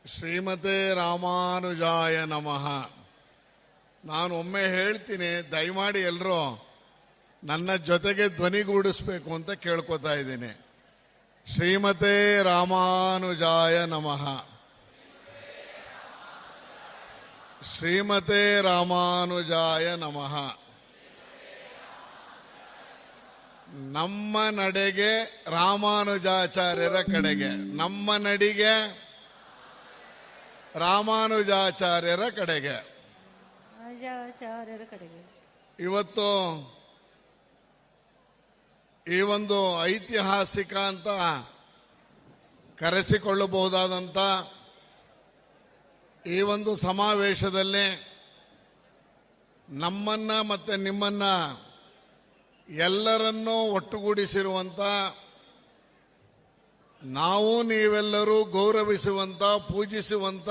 ಶ್ರೀಮತೆ ರಾಮಾನುಜಾಯ ನಮಃ. ನಾನು ಒಮ್ಮೆ ಹೇಳ್ತೀನಿ, ದಯಮಾಡಿ ಎಲ್ಲರೂ ನನ್ನ ಜೊತೆಗೆ ಧ್ವನಿಗೂಡಿಸ್ಬೇಕು ಅಂತ ಕೇಳ್ಕೊತಾ ಇದ್ದೀನಿ. ಶ್ರೀಮತೆ ರಾಮಾನುಜಾಯ ನಮಃ. ಶ್ರೀಮತೆ ರಾಮಾನುಜಾಯ ನಮಃ. ನಮ್ಮ ನಡೆಗೆ ರಾಮಾನುಜಾಚಾರ್ಯರ ಕಡೆಗೆ, ನಮ್ಮ ನಡಿಗೆ ರಾಮಾನುಜಾಚಾರ್ಯರ ಕಡೆಗೆ. ಇವತ್ತು ಈ ಒಂದು ಐತಿಹಾಸಿಕ ಅಂತ ಕರೆಸಿಕೊಳ್ಳಬಹುದಾದಂಥ ಈ ಒಂದು ಸಮಾವೇಶದಲ್ಲಿ ನಮ್ಮನ್ನ ಮತ್ತೆ ನಿಮ್ಮನ್ನ ಎಲ್ಲರನ್ನೂ ಒಟ್ಟುಗೂಡಿಸಿರುವಂಥ, ನಾವು ನೀವೆಲ್ಲರೂ ಗೌರವಿಸುವಂಥ, ಪೂಜಿಸುವಂಥ,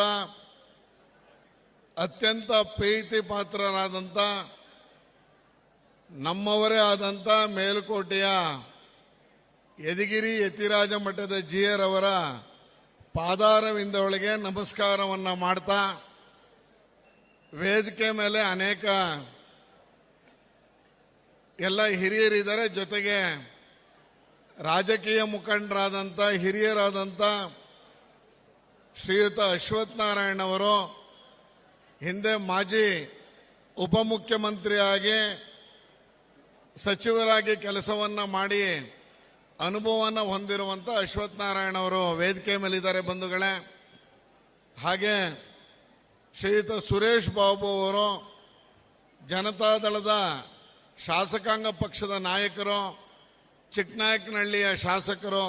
ಅತ್ಯಂತ ಪ್ರೀತಿ ಪಾತ್ರರಾದಂಥ ನಮ್ಮವರೇ ಆದಂಥ ಮೇಲುಕೋಟೆಯ ಯದಿಗಿರಿ ಯತಿರಾಜ ಮಠದ ಜಿಯರವರ ಪಾದಾರವಿಂದೊಳಗೆ ನಮಸ್ಕಾರವನ್ನು ಮಾಡ್ತಾ, ವೇದಿಕೆ ಮೇಲೆ ಅನೇಕ ಎಲ್ಲ ಹಿರಿಯರಿದ್ದಾರೆ, ಜೊತೆಗೆ ರಾಜಕೀಯ ಮುಖಂಡರಾದಂಥ ಹಿರಿಯರಾದಂಥ ಶ್ರೀಯುತ ಅಶ್ವಥ್ ನಾರಾಯಣ್ ಅವರು, ಹಿಂದೆ ಮಾಜಿ ಉಪಮುಖ್ಯಮಂತ್ರಿಯಾಗಿ ಸಚಿವರಾಗಿ ಕೆಲಸವನ್ನ ಮಾಡಿ ಅನುಭವವನ್ನು ಹೊಂದಿರುವಂಥ ಅಶ್ವಥ್ ನಾರಾಯಣ್ ಅವರು ವೇದಿಕೆ ಮೇಲಿದ್ದಾರೆ ಬಂಧುಗಳೇ. ಹಾಗೆ ಶ್ರೀಯುತ ಸುರೇಶ್ ಬಾಬು ಅವರು, ಜನತಾದಳದ ಶಾಸಕಾಂಗ ಪಕ್ಷದ ನಾಯಕರು, ಚಿಕ್ಕನಾಯಕನಹಳ್ಳಿಯ ಶಾಸಕರು,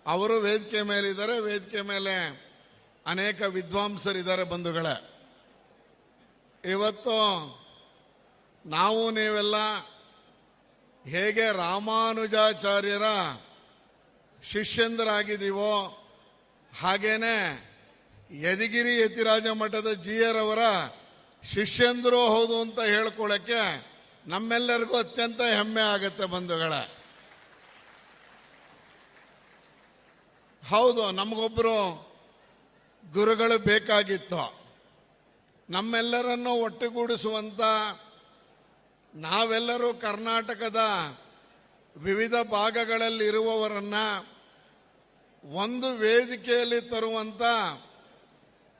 ಅವರು ವೇದಿಕೆ ಮೇಲಿದ್ದಾರೆ. ವೇದಿಕೆ ಮೇಲೆ ಅನೇಕ ವಿದ್ವಾಂಸರಿದ್ದಾರೆ ಬಂಧುಗಳೇ. ಇವತ್ತು ನಾವು ನೀವೆಲ್ಲ ಹೇಗೆ ರಾಮಾನುಜಾಚಾರ್ಯರ ಶಿಷ್ಯಂದರಾಗಿದ್ದೀವೋ, ಹಾಗೇನೆ ಯದಿಗಿರಿ ಯತಿರಾಜ ಮಠದ ಜಿಯರವರ ಶಿಷ್ಯಂದರು ಹೌದು ಅಂತ ಹೇಳ್ಕೊಳ್ಳಕ್ಕೆ ನಮ್ಮೆಲ್ಲರಿಗೂ ಅತ್ಯಂತ ಹೆಮ್ಮೆ ಆಗುತ್ತೆ ಬಂಧುಗಳೇ. ಹೌದು, ನಮಗೊಬ್ಬರು ಗುರುಗಳು ಬೇಕಾಗಿತ್ತು. ನಮ್ಮೆಲ್ಲರನ್ನು ಒಟ್ಟುಗೂಡಿಸುವಂತ, ನಾವೆಲ್ಲರೂ ಕರ್ನಾಟಕದ ವಿವಿಧ ಭಾಗಗಳಲ್ಲಿ ಇರುವವರನ್ನ ಒಂದು ವೇದಿಕೆಯಲ್ಲಿ ತರುವಂತ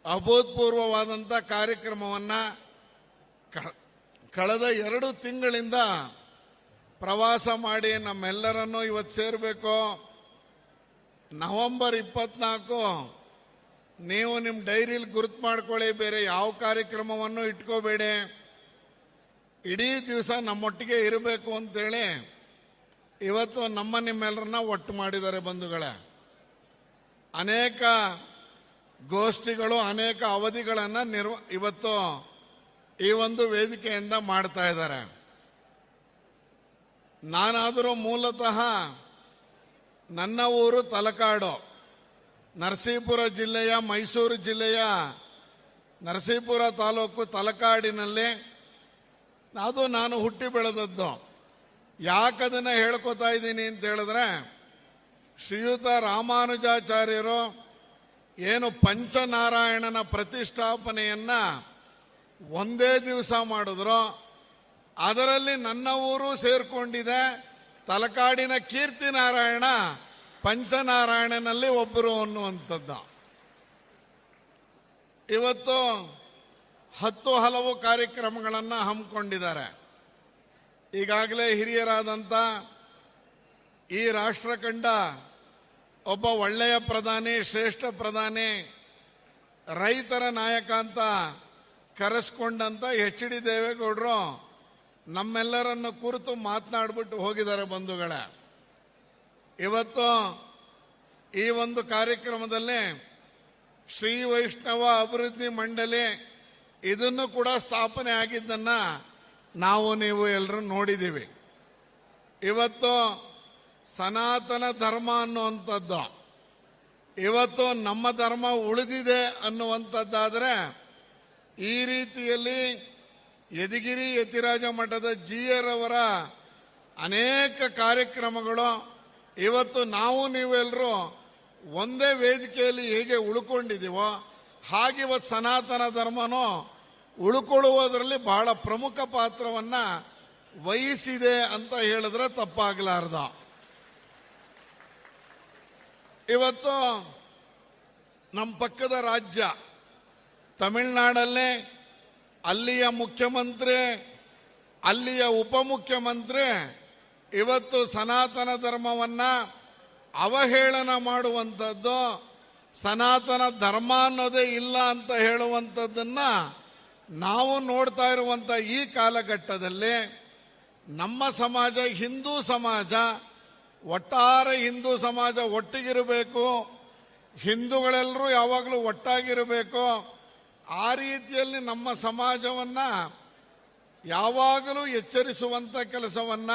ಅಭೂತಪೂರ್ವವಾದಂಥ ಕಾರ್ಯಕ್ರಮವನ್ನ ಕಳೆದ 2 ತಿಂಗಳಿಂದ ಪ್ರವಾಸ ಮಾಡಿ ನಮ್ಮೆಲ್ಲರನ್ನೂ ಇವತ್ತು ಸೇರಬೇಕು. ನವೆಂಬರ್ 24 ನೀವು ನಿಮ್ಮ ಡೈರಿಲಿ ಗುರುತು ಮಾಡ್ಕೊಳ್ಳಿ, ಬೇರೆ ಯಾವ ಕಾರ್ಯಕ್ರಮವನ್ನು ಇಟ್ಕೋಬೇಡಿ, ಇಡೀ ದಿವಸ ನಮ್ಮೊಟ್ಟಿಗೆ ಇರಬೇಕು ಅಂತೇಳಿ ಇವತ್ತು ನಿಮ್ಮೆಲ್ಲರನ್ನ ಒಟ್ಟು ಮಾಡಿದ್ದಾರೆ ಬಂಧುಗಳೇ. ಅನೇಕ ಗೋಷ್ಠಿಗಳು, ಅನೇಕ ಅವಧಿಗಳನ್ನು ಇವತ್ತು ಈ ಒಂದು ವೇದಿಕೆಯಿಂದ ಮಾಡ್ತಾ ಇದ್ದಾರೆ. ನಾನಾದರೂ ಮೂಲತಃ ನನ್ನ ಊರು ತಲಕಾಡು, ನರಸೀಪುರ ಜಿಲ್ಲೆಯ, ಮೈಸೂರು ಜಿಲ್ಲೆಯ ನರಸೀಪುರ ತಾಲೂಕು ತಲಕಾಡಿನಲ್ಲಿ ಅದು ನಾನು ಹುಟ್ಟಿ ಬೆಳೆದದ್ದು. ಯಾಕದನ್ನ ಹೇಳ್ಕೊತಾ ಇದ್ದೀನಿ ಅಂತ ಹೇಳಿದ್ರೆ, ಶ್ರೀಯುತ ರಾಮಾನುಜಾಚಾರ್ಯರು ಏನು ಪಂಚನಾರಾಯಣನ ಪ್ರತಿಷ್ಠಾಪನೆಯನ್ನ ಒಂದೇ ದಿವಸ ಮಾಡಿದ್ರು, ಅದರಲ್ಲಿ ನನ್ನ ಊರು ಸೇರ್ಕೊಂಡಿದೆ. ತಲಕಾಡಿನ ಕೀರ್ತಿ ನಾರಾಯಣ ಪಂಚನಾರಾಯಣನಲ್ಲಿ ಒಬ್ಬರು ಅನ್ನುವಂಥದ್ದು. ಇವತ್ತು 10 ಹಲವು ಕಾರ್ಯಕ್ರಮಗಳನ್ನು ಹಮ್ಮಿಕೊಂಡಿದ್ದಾರೆ. ಈಗಾಗಲೇ ಹಿರಿಯರಾದಂಥ ಈ ರಾಷ್ಟ್ರ ಕಂಡ ಒಬ್ಬ ಒಳ್ಳೆಯ ಪ್ರಧಾನಿ, ಶ್ರೇಷ್ಠ ಪ್ರಧಾನಿ, ರೈತರ ನಾಯಕ ಅಂತ ಕರೆಸ್ಕೊಂಡಂತ HD ದೇವೇಗೌಡರು ನಮ್ಮೆಲ್ಲರನ್ನು ಕುರಿತು ಮಾತನಾಡ್ಬಿಟ್ಟು ಹೋಗಿದ್ದಾರೆ ಬಂಧುಗಳೇ. ಇವತ್ತು ಈ ಒಂದು ಕಾರ್ಯಕ್ರಮದಲ್ಲಿ ಶ್ರೀ ವೈಷ್ಣವ ಅಭಿವೃದ್ಧಿ ಮಂಡಳಿ ಇದನ್ನು ಕೂಡ ಸ್ಥಾಪನೆ ಆಗಿದ್ದನ್ನ ನಾವು ನೀವು ಎಲ್ಲರೂ ನೋಡಿದ್ದೀವಿ. ಇವತ್ತು ಸನಾತನ ಧರ್ಮ ಅನ್ನುವಂಥದ್ದು, ಇವತ್ತು ನಮ್ಮ ಧರ್ಮ ಉಳಿದಿದೆ ಅನ್ನುವಂಥದ್ದಾದರೆ, ಈ ರೀತಿಯಲ್ಲಿ ಯದಿಗಿರಿ ಯತಿರಾಜ ಮಠದ ಜಿಯರವರ ಅನೇಕ ಕಾರ್ಯಕ್ರಮಗಳು ಇವತ್ತು ನಾವು ನೀವೆಲ್ಲರೂ ಒಂದೇ ವೇದಿಕೆಯಲ್ಲಿ ಹೇಗೆ ಉಳ್ಕೊಂಡಿದ್ದೀವೋ ಹಾಗಿವತ್ತು ಸನಾತನ ಧರ್ಮನೂ ಉಳ್ಕೊಳ್ಳುವುದರಲ್ಲಿ ಬಹಳ ಪ್ರಮುಖ ಪಾತ್ರವನ್ನ ವಹಿಸಿದೆ ಅಂತ ಹೇಳಿದ್ರೆ ತಪ್ಪಾಗಲಾರ್ದ. ಇವತ್ತು ನಮ್ಮ ಪಕ್ಕದ ರಾಜ್ಯ ತಮಿಳುನಾಡಲ್ಲೇ ಅಲ್ಲಿಯ ಮುಖ್ಯಮಂತ್ರಿ, ಅಲ್ಲಿಯ ಉಪಮುಖ್ಯಮಂತ್ರಿ ಇವತ್ತು ಸನಾತನ ಧರ್ಮವನ್ನ ಅವಹೇಳನ ಮಾಡುವಂಥದ್ದು, ಸನಾತನ ಧರ್ಮ ಅನ್ನೋದೇ ಇಲ್ಲ ಅಂತ ಹೇಳುವಂಥದ್ದನ್ನ ನಾವು ನೋಡ್ತಾ ಇರುವಂತ ಈ ಕಾಲಘಟ್ಟದಲ್ಲಿ ನಮ್ಮ ಸಮಾಜ, ಹಿಂದೂ ಸಮಾಜ, ಒಟ್ಟಾರೆ ಹಿಂದೂ ಸಮಾಜ ಒಟ್ಟಿಗಿರಬೇಕು, ಹಿಂದೂಗಳೆಲ್ಲರೂ ಯಾವಾಗಲೂ ಒಟ್ಟಾಗಿರಬೇಕು. ಆ ರೀತಿಯಲ್ಲಿ ನಮ್ಮ ಸಮಾಜವನ್ನ ಯಾವಾಗಲೂ ಎಚ್ಚರಿಸುವಂತ ಕೆಲಸವನ್ನ,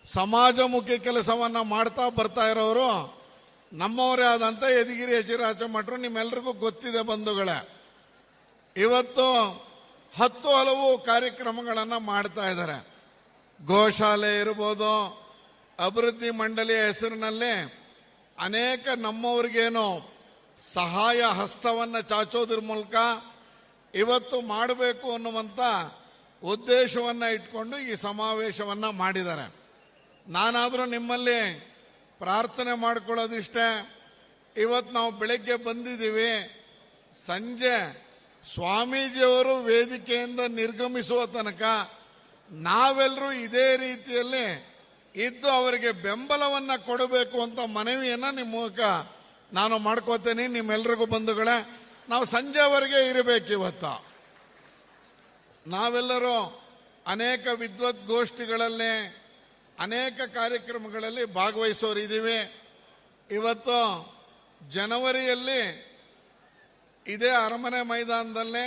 ಸಮಾಜಮುಖಿ ಕೆಲಸವನ್ನ ಮಾಡ್ತಾ ಬರ್ತಾ ಇರೋರು ನಮ್ಮವರೇ ಆದಂತ ಯದಿಗಿರಿ ಎಚಿರಾಚ ಮಠರು. ನಿಮ್ಮೆಲ್ರಿಗೂ ಗೊತ್ತಿದೆ ಬಂಧುಗಳೇ. ಇವತ್ತು 10 ಹಲವು ಕಾರ್ಯಕ್ರಮಗಳನ್ನು ಮಾಡ್ತಾ ಇದ್ದಾರೆ. ಗೋಶಾಲೆ ಇರ್ಬೋದು, ಅಭಿವೃದ್ಧಿ ಮಂಡಳಿಯ ಹೆಸರಿನಲ್ಲಿ ಅನೇಕ ನಮ್ಮವ್ರಿಗೇನು ಸಹಾಯ ಹಸ್ತವನ್ನು ಚಾಚೋದ್ರ ಮೂಲಕ ಇವತ್ತು ಮಾಡಬೇಕು ಅನ್ನುವಂಥ ಉದ್ದೇಶವನ್ನು ಇಟ್ಕೊಂಡು ಈ ಸಮಾವೇಶವನ್ನ ಮಾಡಿದ್ದಾರೆ. ನಾನಾದರೂ ನಿಮ್ಮಲ್ಲಿ ಪ್ರಾರ್ಥನೆ ಮಾಡ್ಕೊಳ್ಳೋದಿಷ್ಟೇ, ಇವತ್ತು ನಾವು ಬೆಳಗ್ಗೆ ಬಂದಿದ್ದೀವಿ, ಸಂಜೆ ಸ್ವಾಮೀಜಿಯವರು ವೇದಿಕೆಯಿಂದ ನಿರ್ಗಮಿಸುವ ತನಕ ನಾವೆಲ್ಲರೂ ಇದೇ ರೀತಿಯಲ್ಲಿ ಇದ್ದು ಅವರಿಗೆ ಬೆಂಬಲವನ್ನ ಕೊಡಬೇಕು ಅಂತ ಮನವಿಯನ್ನ ನಿಮ್ಮ ಮೂಲಕ ನಾನು ಮಾಡ್ಕೋತೇನೆ. ನಿಮ್ಮೆಲ್ರಿಗೂ ಬಂಧುಗಳೇ, ನಾವು ಸಂಜೆವರೆಗೆ ಇರಬೇಕು. ಇವತ್ತು ನಾವೆಲ್ಲರೂ ಅನೇಕ ವಿದ್ವದ್ಗೋಷ್ಠಿಗಳಲ್ಲಿ, ಅನೇಕ ಕಾರ್ಯಕ್ರಮಗಳಲ್ಲಿ ಭಾಗವಹಿಸೋರಿದ್ದೀವಿ. ಇವತ್ತು ಜನವರಿಯಲ್ಲಿ ಇದೇ ಅರಮನೆ ಮೈದಾನದಲ್ಲಿ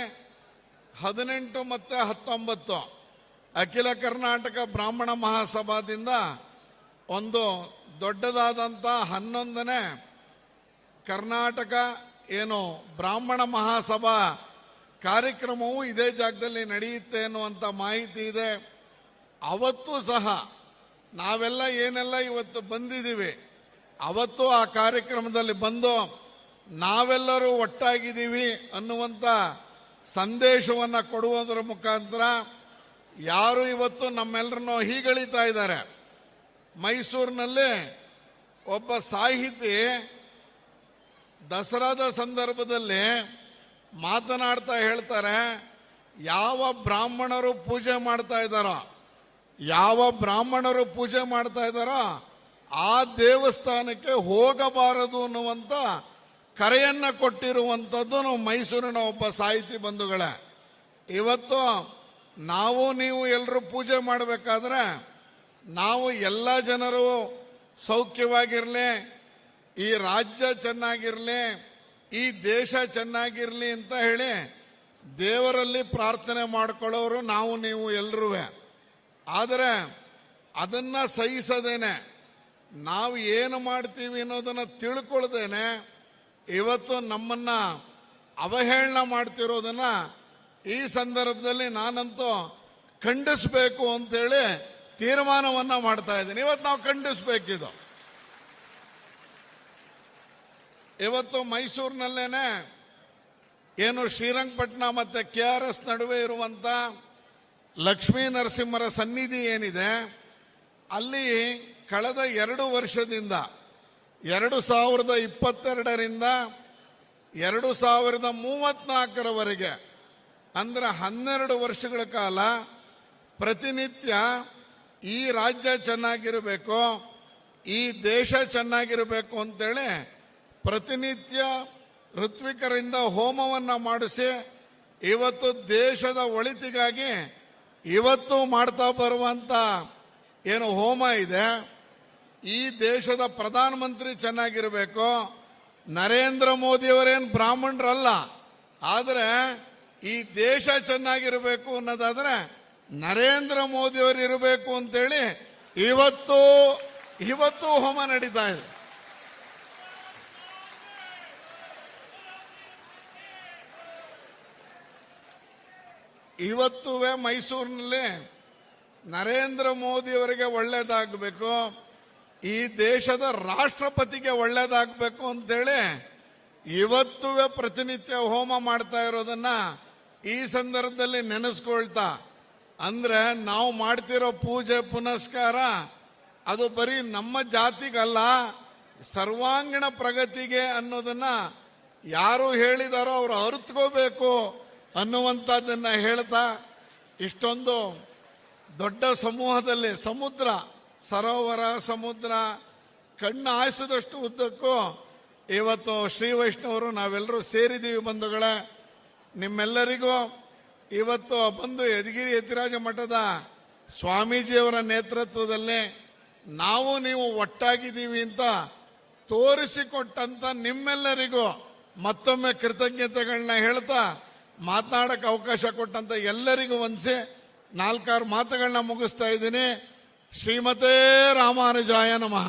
18 ಮತ್ತು 19 ಅಖಿಲ ಕರ್ನಾಟಕ ಬ್ರಾಹ್ಮಣ ಮಹಾಸಭಾದಿಂದ ಒಂದು ದೊಡ್ಡದಾದಂಥ 11ನೇ ಕರ್ನಾಟಕ ಏನು ಬ್ರಾಹ್ಮಣ ಮಹಾಸಭಾ ಕಾರ್ಯಕ್ರಮವು ಇದೇ ಜಾಗದಲ್ಲಿ ನಡೆಯುತ್ತೆ ಅನ್ನುವಂಥ ಮಾಹಿತಿ ಇದೆ. ಅವತ್ತು ಸಹ ನಾವೆಲ್ಲ ಏನೆಲ್ಲ ಇವತ್ತು ಬಂದಿದ್ದೀವಿ, ಅವತ್ತು ಆ ಕಾರ್ಯಕ್ರಮದಲ್ಲಿ ಬಂದು ನಾವೆಲ್ಲರೂ ಒಟ್ಟಾಗಿದ್ದೀವಿ ಅನ್ನುವಂಥ ಸಂದೇಶವನ್ನು ಕೊಡುವುದರ ಮುಖಾಂತರ ಯಾರು ಇವತ್ತು ನಮ್ಮೆಲ್ಲರನ್ನು ಹೀಗಳಿತಾ ಇದ್ದಾರೆ. ಮೈಸೂರಿನಲ್ಲಿ ಒಬ್ಬ ಸಾಹಿತಿ ದಸರಾದ ಸಂದರ್ಭದಲ್ಲಿ ಮಾತನಾಡ್ತಾ ಹೇಳ್ತಾರೆ, ಯಾವ ಬ್ರಾಹ್ಮಣರು ಪೂಜೆ ಮಾಡ್ತಾ ಇದ್ದಾರೋ, ಯಾವ ಬ್ರಾಹ್ಮಣರು ಪೂಜೆ ಮಾಡ್ತಾ ಇದ್ದಾರೋ ಆ ದೇವಸ್ಥಾನಕ್ಕೆ ಹೋಗಬಾರದು ಅನ್ನುವಂಥ ಕರೆಯನ್ನ ಕೊಟ್ಟಿರುವಂಥದ್ದು ನಾವು ಮೈಸೂರಿನ ಒಬ್ಬ ಸಾಹಿತಿ ಬಂಧುಗಳೇ. ಇವತ್ತು ನಾವು ನೀವು ಎಲ್ಲರೂ ಪೂಜೆ ಮಾಡಬೇಕಾದ್ರೆ ನಾವು ಎಲ್ಲ ಜನರು ಸೌಖ್ಯವಾಗಿರಲಿ, ಈ ರಾಜ್ಯ ಚೆನ್ನಾಗಿರಲಿ, ಈ ದೇಶ ಚೆನ್ನಾಗಿರಲಿ ಅಂತ ಹೇಳಿ ದೇವರಲ್ಲಿ ಪ್ರಾರ್ಥನೆ ಮಾಡಿಕೊಳ್ಳೋರು ನಾವು ನೀವು ಎಲ್ಲರೂ. ಆದರೆ ಅದನ್ನ ಸಹಿಸದೇನೆ, ನಾವು ಏನು ಮಾಡ್ತೀವಿ ಅನ್ನೋದನ್ನ ತಿಳ್ಕೊಳ್ದೇನೆ ಇವತ್ತು ನಮ್ಮನ್ನ ಅವಹೇಳನ ಮಾಡ್ತಿರೋದನ್ನ ಈ ಸಂದರ್ಭದಲ್ಲಿ ನಾನಂತೂ ಖಂಡಿಸಬೇಕು ಅಂತೇಳಿ ತೀರ್ಮಾನವನ್ನ ಮಾಡ್ತಾ ಇದ್ದೀನಿ. ಇವತ್ತು ನಾವು ಖಂಡಿಸಬೇಕಿದು. ಇವತ್ತು ಮೈಸೂರಿನಲ್ಲೇನೆ ಏನು ಶ್ರೀರಂಗಪಟ್ಟಣ ಮತ್ತೆ KRS ನಡುವೆ ಇರುವಂತ ಲಕ್ಷ್ಮೀ ನರಸಿಂಹರ ಸನ್ನಿಧಿ ಏನಿದೆ, ಅಲ್ಲಿ ಕಳೆದ 2 ವರ್ಷದಿಂದ 2022ರಿಂದ 2034ರವರೆಗೆ ಅಂದ್ರೆ 12 ವರ್ಷಗಳ ಕಾಲ ಪ್ರತಿನಿತ್ಯ ಈ ರಾಜ್ಯ ಚೆನ್ನಾಗಿರಬೇಕು, ಈ ದೇಶ ಚೆನ್ನಾಗಿರಬೇಕು ಅಂತೇಳಿ ಪ್ರತಿನಿತ್ಯ ಋತ್ವಿಕರಿಂದ ಹೋಮವನ್ನ ಮಾಡಿಸಿ ಇವತ್ತು ದೇಶದ ಒಳಿತಿಗಾಗಿ ಇವತ್ತು ಮಾಡ್ತಾ ಬರುವಂತ ಏನು ಹೋಮ ಇದೆ, ಈ ದೇಶದ ಪ್ರಧಾನಮಂತ್ರಿ ಚೆನ್ನಾಗಿರಬೇಕು. ನರೇಂದ್ರ ಮೋದಿಯವರೇನು ಬ್ರಾಹ್ಮಣರಲ್ಲ, ಆದರೆ ಈ ದೇಶ ಚೆನ್ನಾಗಿರಬೇಕು ಅನ್ನೋದಾದ್ರೆ ನರೇಂದ್ರ ಮೋದಿಯವರು ಇರಬೇಕು ಅಂತೇಳಿ ಇವತ್ತು ಹೋಮ ನಡೀತಾ ಇದೆ. ಇವತ್ತುವೇ ಮೈಸೂರಿನಲ್ಲಿ ನರೇಂದ್ರ ಮೋದಿಯವರಿಗೆ ಒಳ್ಳೇದಾಗಬೇಕು, ಈ ದೇಶದ ರಾಷ್ಟ್ರಪತಿಗೆ ಒಳ್ಳೇದಾಗಬೇಕು ಅಂತೇಳಿ ಇವತ್ತುವೆ ಪ್ರತಿನಿತ್ಯ ಹೋಮ ಮಾಡ್ತಾ ಇರೋದನ್ನ ಈ ಸಂದರ್ಭದಲ್ಲಿ ನೆನೆಸ್ಕೊಳ್ತಾ, ಅಂದ್ರೆ ನಾವು ಮಾಡ್ತಿರೋ ಪೂಜೆ ಪುನಸ್ಕಾರ ಅದು ಬರೀ ನಮ್ಮ ಜಾತಿಗಲ್ಲ, ಸರ್ವಾಂಗೀಣ ಪ್ರಗತಿಗೆ ಅನ್ನೋದನ್ನ ಯಾರು ಹೇಳಿದಾರೋ ಅವರು ಅರ್ಥಕೋಬೇಕು ಅನ್ನುವಂಥದ್ದನ್ನ ಹೇಳ್ತಾ, ಇಷ್ಟೊಂದು ದೊಡ್ಡ ಸಮೂಹದಲ್ಲಿ ಸಮುದ್ರ, ಸರೋವರ ಸಮುದ್ರ ಕಣ್ಣು ಹಾಯಿಸಿದಷ್ಟು ಉದ್ದಕ್ಕೂ ಇವತ್ತು ಶ್ರೀ ವೈಷ್ಣವರು ನಾವೆಲ್ಲರೂ ಸೇರಿದ್ದೀವಿ ಬಂಧುಗಳೇ. ನಿಮ್ಮೆಲ್ಲರಿಗೂ ಇವತ್ತು ಬಂದು ಯದಗಿರಿ ಯತಿರಾಜ ಮಠದ ಸ್ವಾಮೀಜಿಯವರ ನೇತೃತ್ವದಲ್ಲಿ ನಾವು ನೀವು ಒಟ್ಟಾಗಿದ್ದೀವಿ ಅಂತ ತೋರಿಸಿಕೊಟ್ಟಂತ ನಿಮ್ಮೆಲ್ಲರಿಗೂ ಮತ್ತೊಮ್ಮೆ ಕೃತಜ್ಞತೆಗಳನ್ನ ಹೇಳ್ತಾ, ಮಾತನಾಡಕ್ಕೆ ಅವಕಾಶ ಕೊಟ್ಟಂತ ಎಲ್ಲರಿಗೂ ವಂದಿಸಿ 4-6 ಮಾತುಗಳನ್ನ ಮುಗಿಸ್ತಾ ಇದ್ದೀನಿ. ಶ್ರೀಮತೇ ರಾಮಾನುಜಾಯ ನಮಃ.